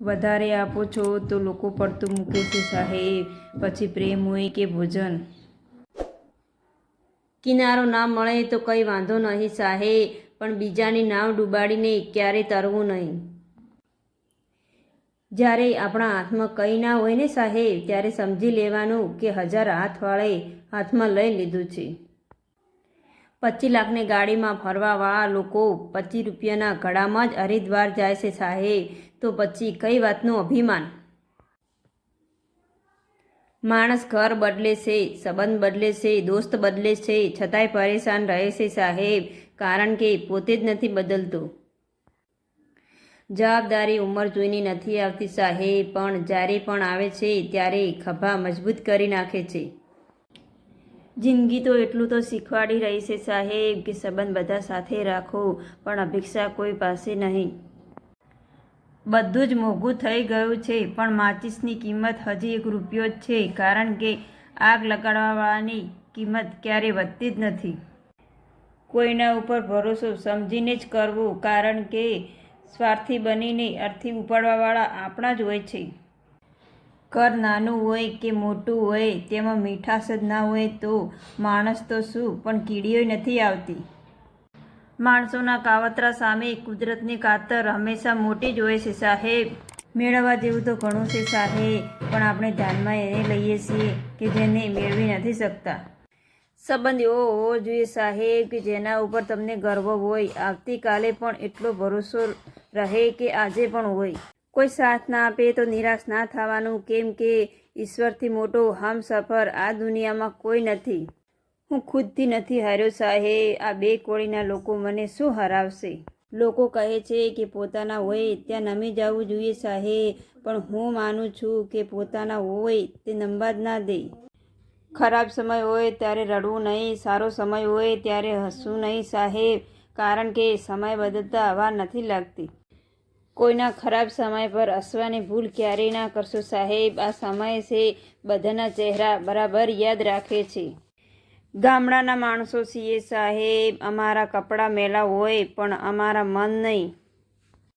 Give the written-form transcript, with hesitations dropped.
વધારે આપો છો તો લોકો પડતું મૂકે છે સાહેબ, પછી પ્રેમ હોય કે ભોજન. કિનારો ના મળે તો કંઈ વાંધો નહીં સાહેબ, પણ બીજાની નાવ ડૂબાડીને ક્યારેય તરવું નહીં. જ્યારે આપણા હાથમાં કંઈ ના હોય ને સાહેબ, ત્યારે સમજી લેવાનું કે 1000 હાથવાળે હાથમાં લઈ લીધું છે. 25 લાખની ગાડીમાં ફરવાવાળા લોકો 25 રૂપિયાના ઘડામાં જ હરિદ્વાર જાય છે સાહેબ, તો પછી કઈ વાતનું અભિમાન? માણસ ઘર બદલે છે, સંબંધ બદલે છે, દોસ્ત બદલે છે, છતાંય પરેશાન રહે છે સાહેબ, કારણ કે પોતે જ નથી બદલતો. જવાબદારી ઉંમર જોઈને નથી આવતી સાહેબ, પણ જ્યારે પણ આવે છે ત્યારે ખભા મજબૂત કરી નાખે છે. જિંદગી તો એટલું તો શીખવાડી રહી છે સાહેબ કે સંબંધ બધા સાથે રાખો, પણ અપેક્ષા કોઈ પાસે નહીં. બધું જ મોંઘું થઈ ગયું છે, પણ માચીસની કિંમત હજી 1 રૂપિયો જ છે, કારણ કે આગ લગાડવાવાળાની કિંમત ક્યારેય વધતી જ નથી. કોઈના ઉપર ભરોસો સમજીને જ કરવો, કારણ કે સ્વાર્થી બનીને અર્થી ઉપાડવાવાળા આપણા જ હોય છે. ઘર નાનું હોય કે મોટું હોય, તેમાં મીઠાશ જ ના હોય તો માણસ તો શું પણ કીડીઓય નથી આવતી. માણસોના કાવતરા સામે કુદરતની કાતર હંમેશા મોટી જ હોય છે સાહેબ. મેળવવા જેવું તો ઘણું છે સાહેબ, પણ આપણે ધ્યાનમાં એને લઈએ છીએ કે જેને મેળવી નથી શકતા. સંબંધ એવો હોવો જોઈએ સાહેબ કે જેના ઉપર તમને ગર્વ હોય, આવતીકાલે પણ એટલો ભરોસો રહે કે આજે પણ હોય. કોઈ સાથ ના આપે તો નિરાશ ના થવાનું, કેમ કે ઈશ્વરથી મોટો હમસફર આ દુનિયામાં કોઈ નથી. હું ખુદથી નથી હાર્યો સાહેબ, આ 2 કોળીના લોકો મને શું હરાવશે? લોકો કહે છે કે પોતાના હોય ત્યાં નમી જવું જોઈએ સાહેબ, પણ હું માનું છું કે પોતાના હોય તે નમવા જ ના દે. ખરાબ સમય હોય ત્યારે રડવું નહીં, સારો સમય હોય ત્યારે હસવું નહીં સાહેબ, કારણ કે સમય બદલતા વાર નથી લાગતી. કોઈના ખરાબ સમય પર હસવાની ભૂલ ક્યારેય ના કરશો સાહેબ. આ સમય છે બધાના ચહેરા બરાબર યાદ રાખે છે. ગામડાના માણસો છીએ સાહેબ, અમારા કપડાં મેલા હોય પણ અમારા મન નહીં.